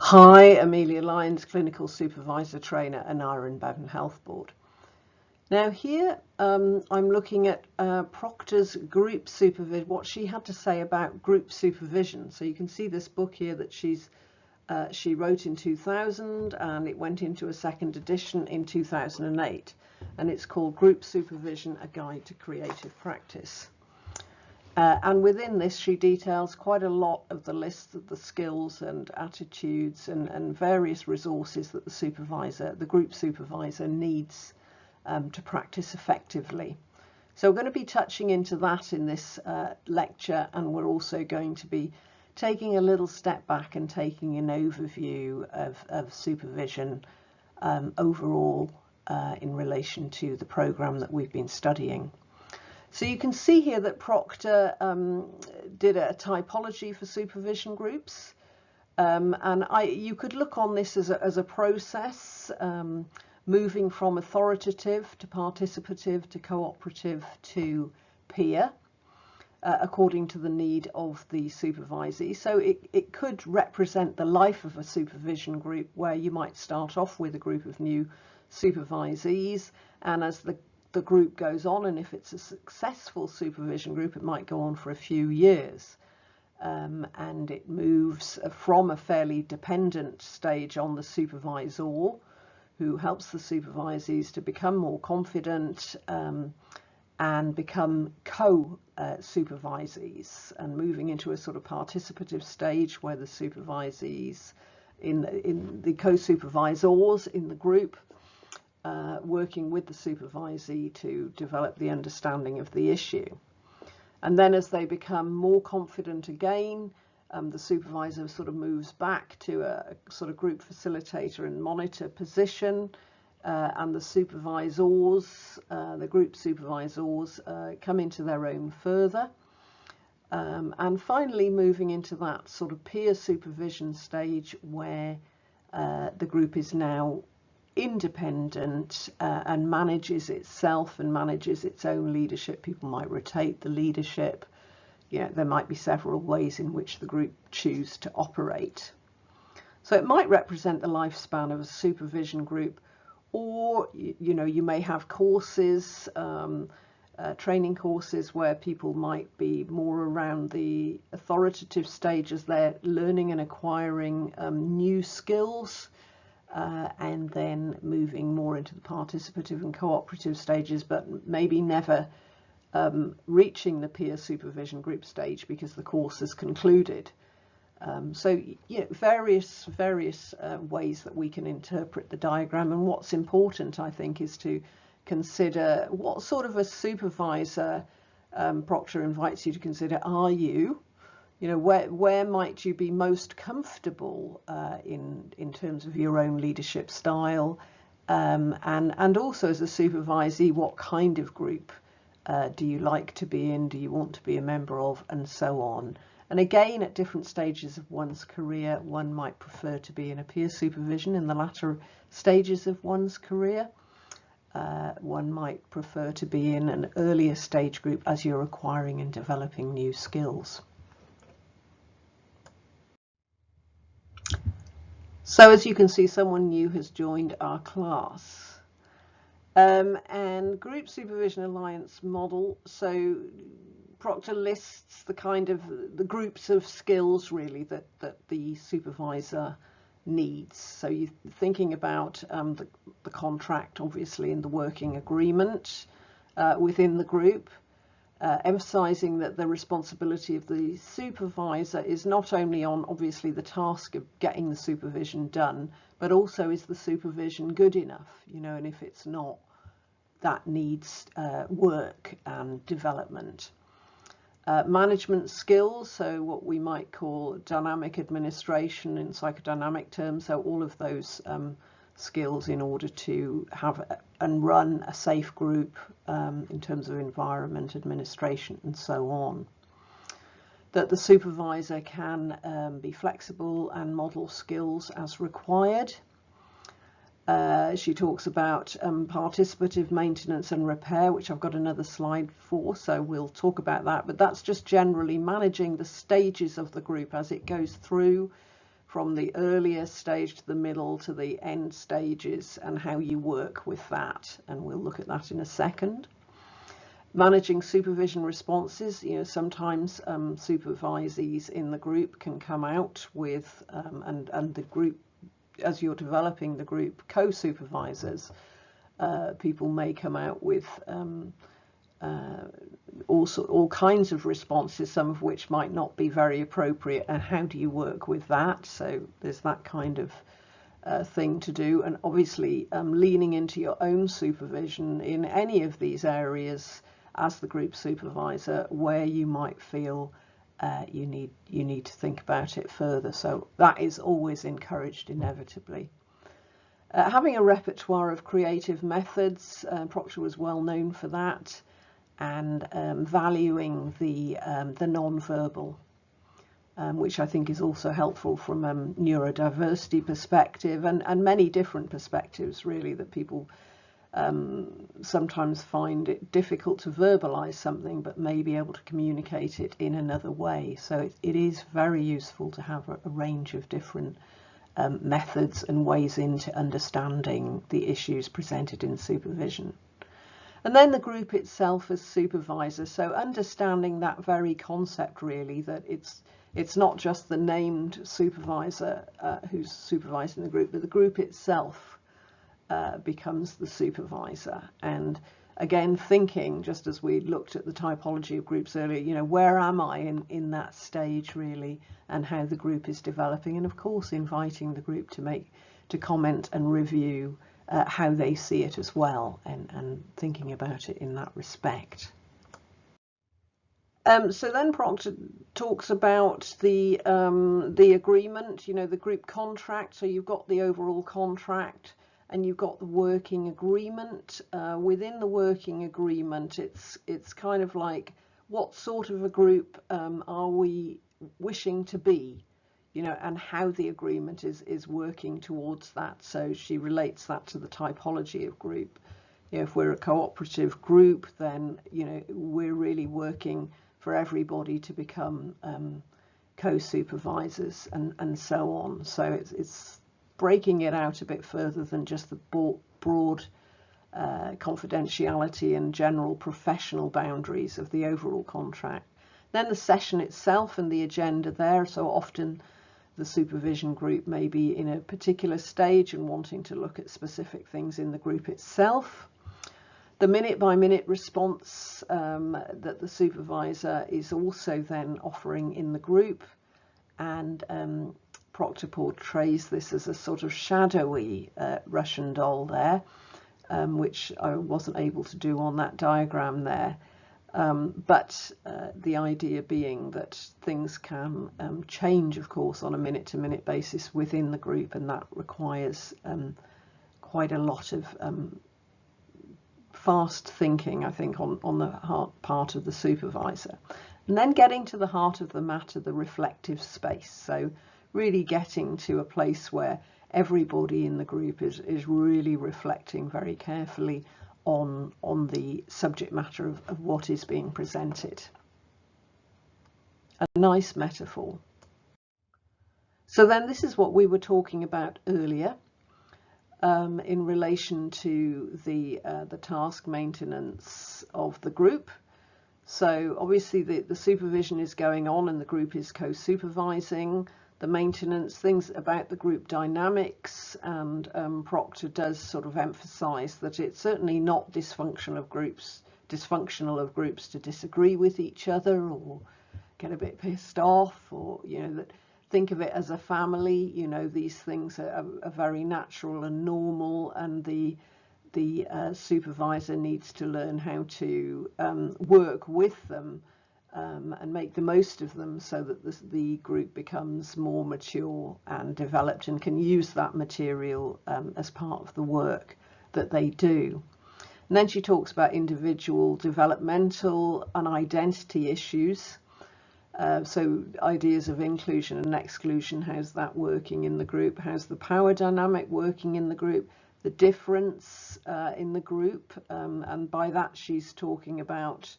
Hi, Amelia Lyons, Clinical Supervisor Trainer at Iron Bevan Health Board. Now here I'm looking at Proctor's Group Supervision, what she had to say about group supervision. So you can see this book here that she wrote in 2000, and it went into a second edition in 2008, and it's called Group Supervision, A Guide to Creative Practice. And within this, she details quite a lot of the list of the skills and attitudes and various resources that the group supervisor needs to practice effectively. So we're going to be touching into that in this lecture, and we're also going to be taking a little step back and taking an overview of supervision overall in relation to the program that we've been studying. So you can see here that Proctor did a typology for supervision groups, and you could look on this as a process, moving from authoritative to participative to cooperative to peer, according to the need of the supervisee. So it could represent the life of a supervision group, where you might start off with a group of new supervisees, and as the group goes on, and if it's a successful supervision group, it might go on for a few years, and it moves from a fairly dependent stage on the supervisor, who helps the supervisees to become more confident and become co-supervisees, and moving into a sort of participative stage where the supervisees in the co-supervisors in the group working with the supervisee to develop the understanding of the issue. And then as they become more confident again, the supervisor sort of moves back to a sort of group facilitator and monitor position, and the supervisors, the group supervisors, come into their own further. And finally moving into that sort of peer supervision stage where the group is now independent and manages itself and manages its own leadership. People might rotate the leadership. There might be several ways in which the group choose to operate. So it might represent the lifespan of a supervision group, or you may have courses, training courses where people might be more around the authoritative stage as they're learning and acquiring new skills, and then moving more into the participative and cooperative stages, but maybe never reaching the peer supervision group stage because the course is concluded. So various ways that we can interpret the diagram, and what's important, I think, is to consider what sort of a supervisor Proctor invites you to consider are you. Where might you be most comfortable in terms of your own leadership style, and also as a supervisee, what kind of group do you like to be in, do you want to be a member of, and so on. And again, at different stages of one's career, one might prefer to be in a peer supervision in the latter stages of one's career. One might prefer to be in an earlier stage group as you're acquiring and developing new skills. So as you can see, someone new has joined our class. And Group Supervision Alliance model, so Proctor lists the the groups of skills really that the supervisor needs. So you're thinking about the contract, obviously, and the working agreement within the group. Emphasizing that the responsibility of the supervisor is not only on, obviously, the task of getting the supervision done, but also is the supervision good enough, and if it's not, that needs work and development. Management skills, so what we might call dynamic administration in psychodynamic terms, so all of those skills in order to have and run a safe group in terms of environment, administration, and so on. That the supervisor can be flexible and model skills as required. She talks about participative maintenance and repair, which I've got another slide for, so we'll talk about that, but that's just generally managing the stages of the group as it goes through from the earlier stage to the middle to the end stages, and how you work with that, and we'll look at that in a second. Managing supervision responses, sometimes supervisees in the group can come out with, and the group, as you're developing the group co-supervisors, people may come out with all kinds of responses, some of which might not be very appropriate, and how do you work with that? So there's that kind of thing to do, and obviously leaning into your own supervision in any of these areas as the group supervisor where you might feel you need to think about it further. So that is always encouraged inevitably. Having a repertoire of creative methods, Proctor was well known for that, and valuing the non-verbal, which I think is also helpful from a neurodiversity perspective, and many different perspectives really, that people sometimes find it difficult to verbalize something but may be able to communicate it in another way. So it is very useful to have a range of different methods and ways into understanding the issues presented in supervision. And then the group itself as supervisor, so understanding that very concept really, that it's not just the named supervisor who's supervising the group, but the group itself becomes the supervisor. And again, thinking, just as we looked at the typology of groups earlier, where am I in that stage really, and how the group is developing, and of course inviting the group to comment and review how they see it as well, and thinking about it in that respect. So then Proctor talks about the agreement, the group contract. So you've got the overall contract, and you've got the working agreement. Within the working agreement, it's kind of like, what sort of a group are we wishing to be, and how the agreement is working towards that. So she relates that to the typology of group. If we're a cooperative group, then we're really working for everybody to become co-supervisors and so on. So it's breaking it out a bit further than just the broad confidentiality and general professional boundaries of the overall contract. Then the session itself and the agenda there. So often the supervision group may be in a particular stage and wanting to look at specific things in the group itself. The minute-by-minute response that the supervisor is also then offering in the group, and Proctor portrays this as a sort of shadowy Russian doll there, which I wasn't able to do on that diagram there. But the idea being that things can change, of course, on a minute-to-minute basis within the group, and that requires quite a lot of fast thinking, I think, on the part of the supervisor. And then getting to the heart of the matter, the reflective space. So really getting to a place where everybody in the group is really reflecting very carefully on the subject matter of what is being presented. A nice metaphor. So then this is what we were talking about earlier in relation to the task maintenance of the group. So obviously the supervision is going on and the group is co-supervising. The maintenance, things about the group dynamics, and Proctor does sort of emphasize that it's certainly not dysfunctional of groups to disagree with each other or get a bit pissed off, or that think of it as a family. These things are very natural and normal, and the supervisor needs to learn how to work with them and make the most of them, so that the group becomes more mature and developed and can use that material as part of the work that they do. And then she talks about individual developmental and identity issues. So ideas of inclusion and exclusion, how's that working in the group? How's the power dynamic working in the group? The difference in the group, and by that she's talking about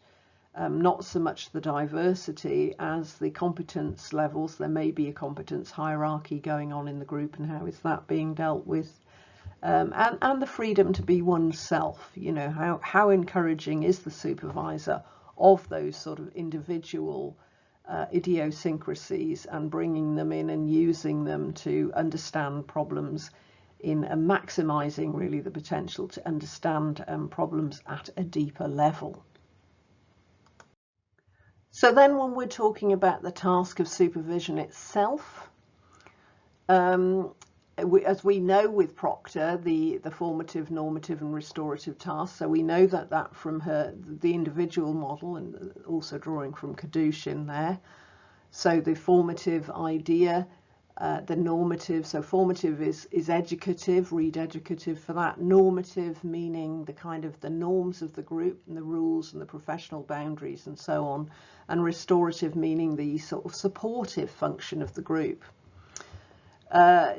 not so much the diversity as the competence levels. There may be a competence hierarchy going on in the group, and how is that being dealt with? And the freedom to be oneself. You know, how encouraging is the supervisor of those sort of individual idiosyncrasies, and bringing them in and using them to understand problems in maximising really the potential to understand problems at a deeper level. So then when we're talking about the task of supervision itself, as we know with Proctor, the formative, normative and restorative tasks, so we know that from the individual model, and also drawing from Kadushin there. So the formative idea, the normative, so formative is educative, read educative for that. Normative meaning the kind of the norms of the group and the rules and the professional boundaries and so on. And restorative meaning the sort of supportive function of the group.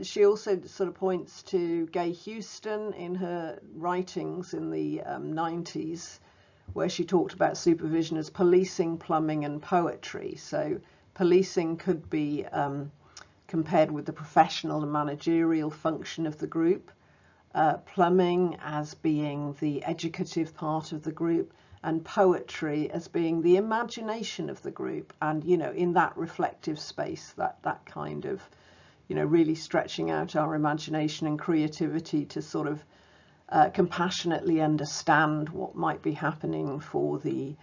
She also sort of points to Gay Houston in her writings in the 90s, where she talked about supervision as policing, plumbing and poetry. So policing could be compared with the professional and managerial function of the group, plumbing as being the educative part of the group, and poetry as being the imagination of the group. And, you know, in that reflective space, that kind of, you know, really stretching out our imagination and creativity to sort of compassionately understand what might be happening for the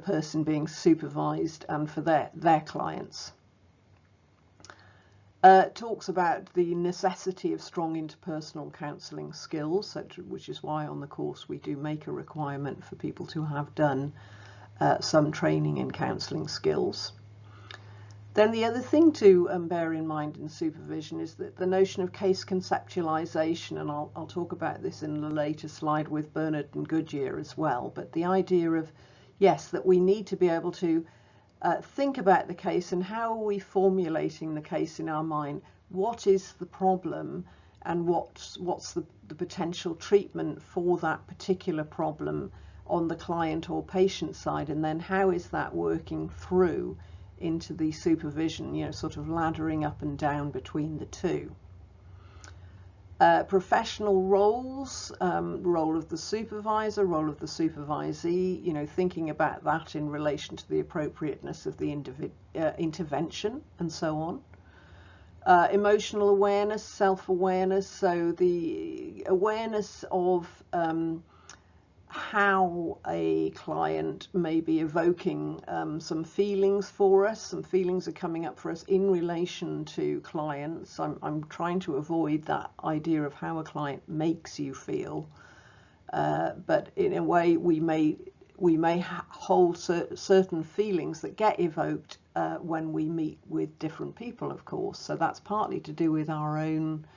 person being supervised and for their clients. Talks about the necessity of strong interpersonal counselling skills, which is why on the course we do make a requirement for people to have done some training in counselling skills. Then the other thing to bear in mind in supervision is that the notion of case conceptualisation, and I'll talk about this in a later slide with Bernard and Goodyear as well, but the idea of, yes, that we need to be able to think about the case and how are we formulating the case in our mind. What is the problem, and what's the potential treatment for that particular problem on the client or patient side, and then how is that working through into the supervision, you know, sort of laddering up and down between the two. Professional roles, role of the supervisor, role of the supervisee, you know, thinking about that in relation to the appropriateness of the intervention and so on. Emotional awareness, self-awareness, so the awareness of how a client may be evoking some feelings for us. Some feelings are coming up for us in relation to clients. I'm trying to avoid that idea of how a client makes you feel, but in a way we may hold certain feelings that get evoked when we meet with different people, of course. So that's partly to do with our own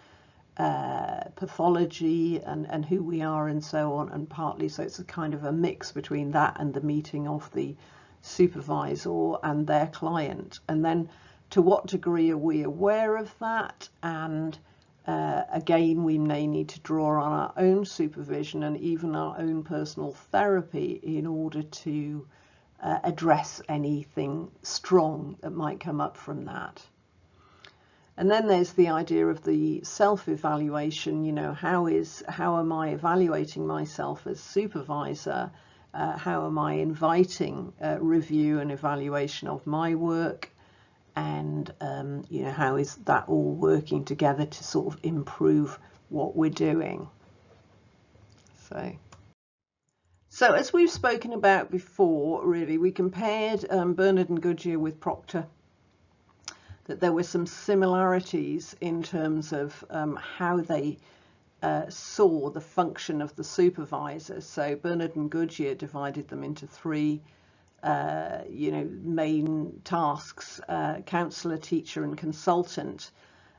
pathology and who we are and so on, and partly so it's a kind of a mix between that and the meeting of the supervisor and their client. And then to what degree are we aware of that, and again we may need to draw on our own supervision and even our own personal therapy in order to address anything strong that might come up from that. And then there's the idea of the self-evaluation, you know, how am I evaluating myself as supervisor? How am I inviting review and evaluation of my work? And, you know, how is that all working together to sort of improve what we're doing? So as we've spoken about before, really, we compared Bernard and Goodyear with Proctor, that there were some similarities in terms of how they saw the function of the supervisor. So Bernard and Goodyear divided them into three you know, main tasks: counsellor, teacher and consultant.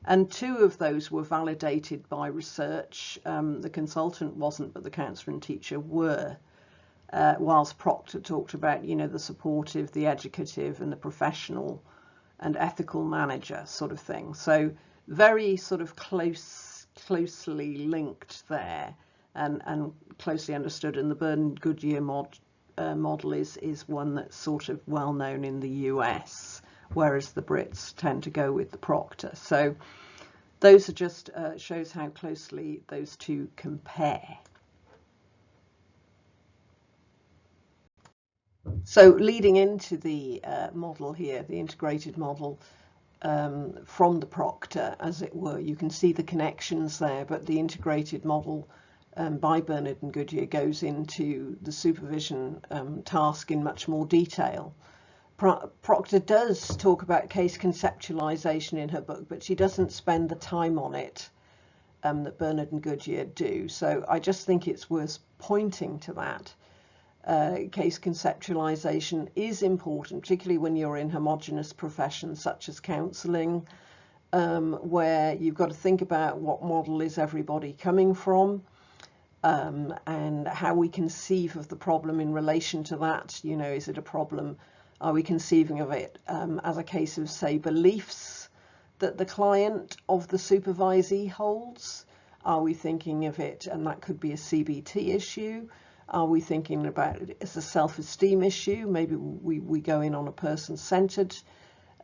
And two of those were validated by research. The consultant wasn't, but the counsellor and teacher were. Whilst Proctor talked about, you know, the supportive, the educative and the professional and ethical manager sort of thing. So very sort of closely linked there, and closely understood. And the Bernard Goodyear model is one that's sort of well known in the US, whereas the Brits tend to go with the Proctor. So those are just shows how closely those two compare. So leading into the model here, the integrated model from the Proctor, as it were, you can see the connections there, but the integrated model by Bernard and Goodyear goes into the supervision task in much more detail. Proctor does talk about case conceptualization in her book, but she doesn't spend the time on it that Bernard and Goodyear do. So I just think it's worth pointing to that. Case conceptualization is important, particularly when you're in homogenous professions such as counselling, where you've got to think about what model is everybody coming from, and how we conceive of the problem in relation to that. You know, is it a problem? Are we conceiving of it as a case of, say, beliefs that the client of the supervisee holds? Are we thinking of it, and that could be a CBT issue? Are we thinking about it as a self-esteem issue? Maybe we go in on a person-centered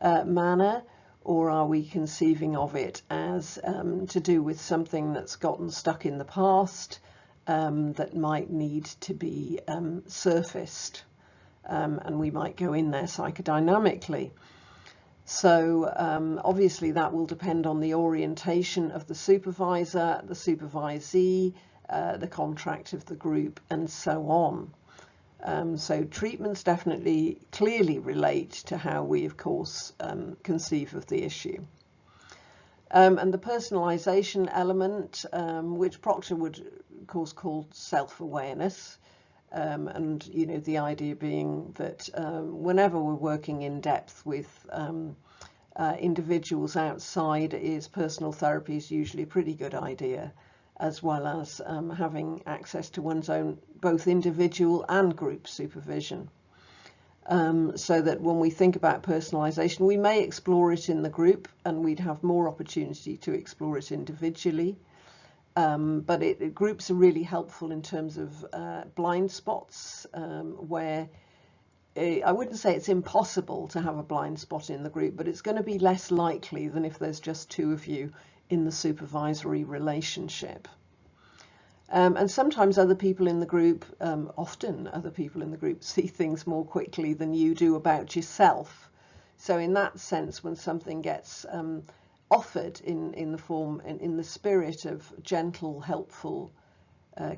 manner, or are we conceiving of it as to do with something that's gotten stuck in the past that might need to be surfaced, and we might go in there psychodynamically. So obviously that will depend on the orientation of the supervisor, the supervisee, the contract of the group, and so on. So treatments definitely clearly relate to how we, of course, conceive of the issue. And the personalisation element, which Proctor would, of course, call self-awareness, and, you know, the idea being that whenever we're working in depth with individuals outside, personal therapy is usually a pretty good idea, as well as having access to one's own both individual and group supervision. So that when we think about personalisation, we may explore it in the group, and we'd have more opportunity to explore it individually. But groups are really helpful in terms of blind spots, where I wouldn't say it's impossible to have a blind spot in the group, but it's going to be less likely than if there's just two of you in the supervisory relationship. And sometimes other people in the group, often other people in the group, see things more quickly than you do about yourself. So in that sense, when something gets offered in the form, in the spirit of gentle, helpful,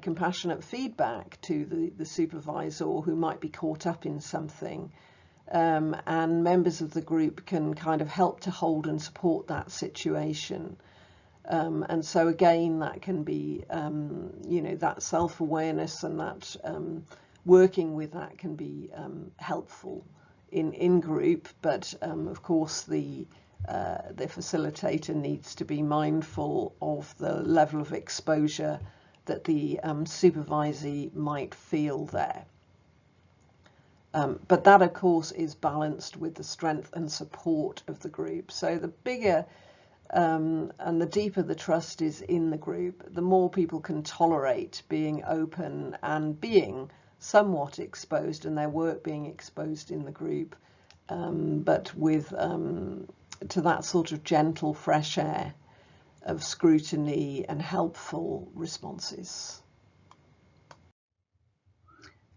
compassionate feedback to the supervisor who might be caught up in something, and members of the group can kind of help to hold and support that situation. And so again, that can be, you know, that self-awareness and that working with that can be helpful in group, but of course the facilitator needs to be mindful of the level of exposure that the supervisee might feel there. But that, of course, is balanced with the strength and support of the group. So the bigger and the deeper the trust is in the group, the more people can tolerate being open and being somewhat exposed, and their work being exposed in the group, but with to that sort of gentle, fresh air of scrutiny and helpful responses.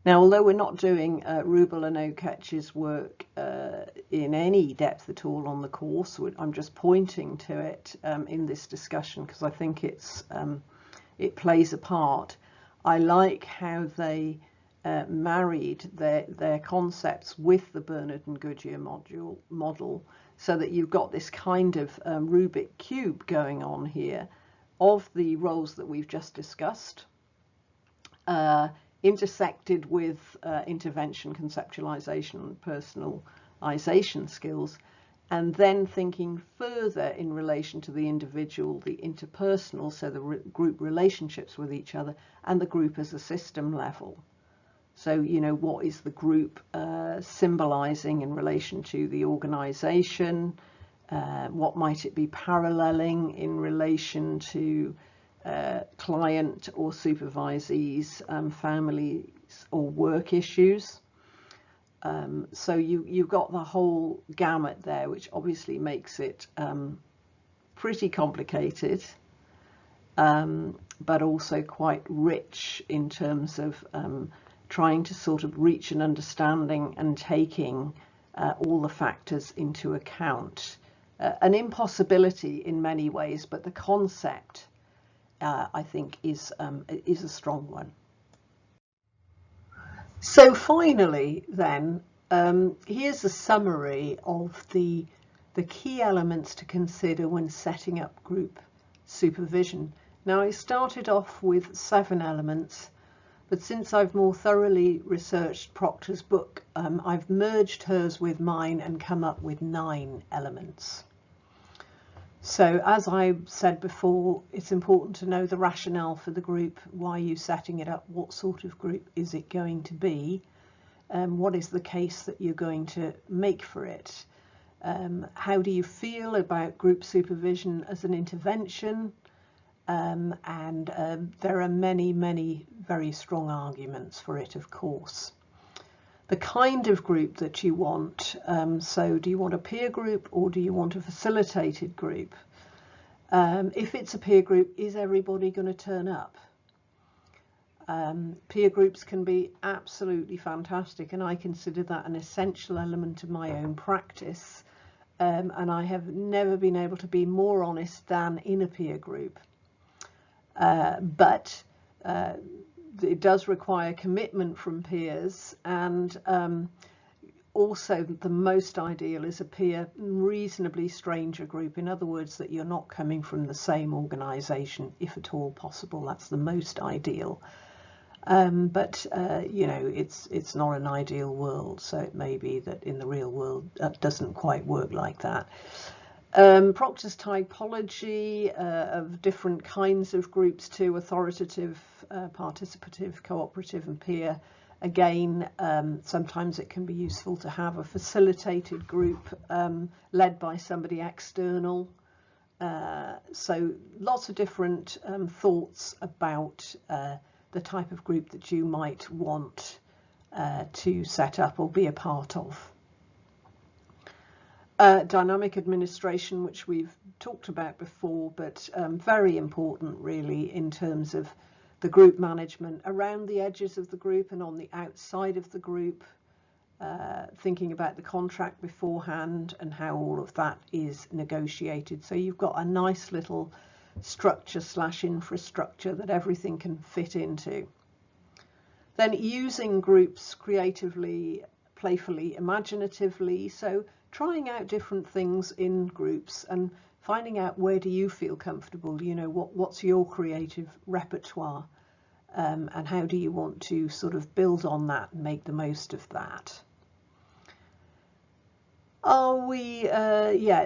Now, although we're not doing Rubel and Oketch's work in any depth at all on the course, I'm just pointing to it in this discussion because I think it plays a part. I like how they married their concepts with the Bernard and Goodyear model, so that you've got this kind of Rubik cube going on here of the roles that we've just discussed, intersected with intervention, conceptualization, and personalization skills, and then thinking further in relation to the individual, the interpersonal, so the group relationships with each other, and the group as a system level. So, you know, what is the group symbolizing in relation to the organization? What might it be paralleling in relation to client or supervisees, family or work issues. So you've got the whole gamut there, which obviously makes it pretty complicated, but also quite rich in terms of trying to sort of reach an understanding and taking all the factors into account. An impossibility in many ways, but the concept, I think, is a strong one. So finally, then, here's a summary of the key elements to consider when setting up group supervision. Now, I started off with 7 elements, but since I've more thoroughly researched Proctor's book, I've merged hers with mine and come up with 9 elements. So as I said before, it's important to know the rationale for the group. Why are you setting it up? What sort of group is it going to be? What is the case that you're going to make for it? How do you feel about group supervision as an intervention? There are many very strong arguments for it, of course. The kind of group that you want, so do you want a peer group or do you want a facilitated group? If it's a peer group, is everybody going to turn up? Peer groups can be absolutely fantastic, and I consider that an essential element of my own practice, and I have never been able to be more honest than in a peer group. But it does require commitment from peers, and also the most ideal is a peer reasonably stranger group. In other words, that you're not coming from the same organisation, if at all possible. That's the most ideal. But you know, it's not an ideal world, so it may be that in the real world that doesn't quite work like that. Proctor's typology of different kinds of groups too: authoritative, participative, cooperative and peer. Again, sometimes it can be useful to have a facilitated group led by somebody external. So lots of different thoughts about the type of group that you might want to set up or be a part of. Dynamic administration, which we've talked about before, but very important really in terms of the group management around the edges of the group and on the outside of the group, thinking about the contract beforehand and how all of that is negotiated. So you've got a nice little structure / infrastructure that everything can fit into. Then using groups creatively, playfully, imaginatively. So trying out different things in groups and finding out where do you feel comfortable, you know, what's your creative repertoire, and how do you want to sort of build on that and make the most of that. Are we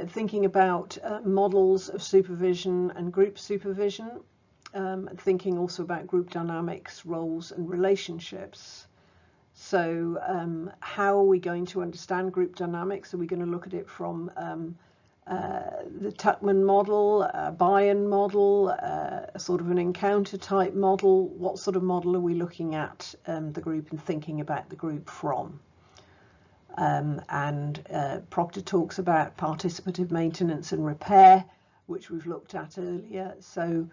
thinking about models of supervision and group supervision, thinking also about group dynamics, roles and relationships. So how are we going to understand group dynamics? Are we going to look at it from the Tuckman model, a Bayern model, a sort of an encounter type model? What sort of model are we looking at the group and thinking about the group from? Proctor talks about participative maintenance and repair, which we've looked at earlier. So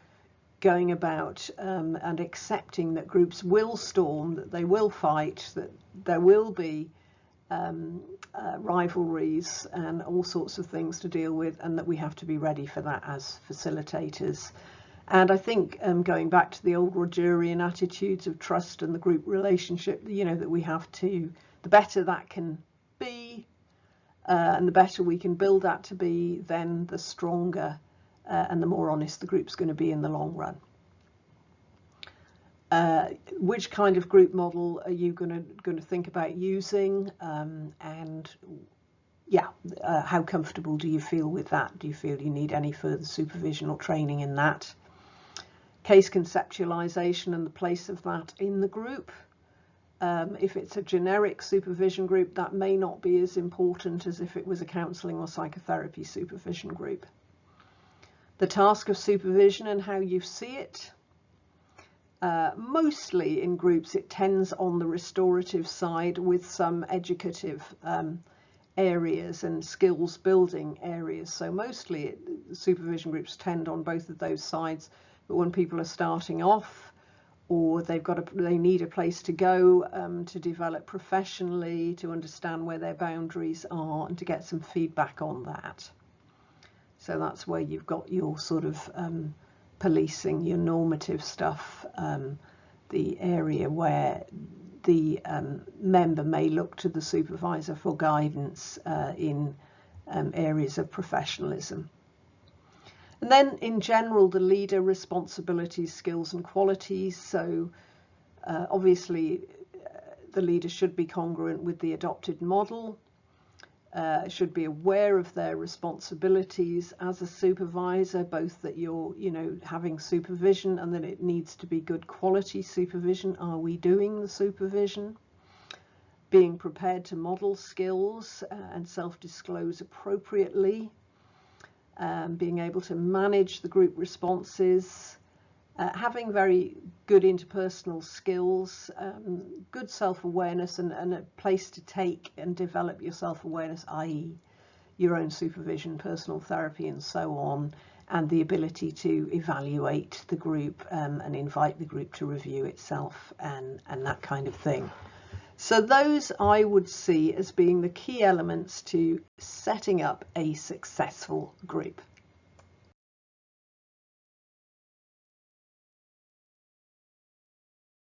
going about and accepting that groups will storm, that they will fight, that there will be rivalries and all sorts of things to deal with, and that we have to be ready for that as facilitators. And I think going back to the old Rogerian attitudes of trust and the group relationship, you know, that we have to, the better that can be and the better we can build that to be, then the stronger and the more honest the group's going to be in the long run. Which kind of group model are you going to think about using, and how comfortable do you feel with that? Do you feel you need any further supervision or training in that? Case conceptualization and the place of that in the group. If it's a generic supervision group, that may not be as important as if it was a counselling or psychotherapy supervision group. The task of supervision and how you see it. Mostly in groups it tends on the restorative side with some educative areas and skills building areas. So mostly supervision groups tend on both of those sides, but when people are starting off or they need a place to go to develop professionally, to understand where their boundaries are and to get some feedback on that. So that's where you've got your sort of policing, your normative stuff, the area where the member may look to the supervisor for guidance in areas of professionalism. And then in general, the leader responsibilities, skills and qualities. So obviously the leader should be congruent with the adopted model, should be aware of their responsibilities as a supervisor, both that you're, having supervision and that it needs to be good quality supervision. Are we doing the supervision? Being prepared to model skills and self-disclose appropriately. Being able to manage the group responses. Having very good interpersonal skills, good self-awareness and a place to take and develop your self-awareness, i.e. your own supervision, personal therapy and so on, and the ability to evaluate the group and invite the group to review itself and that kind of thing. So those I would see as being the key elements to setting up a successful group.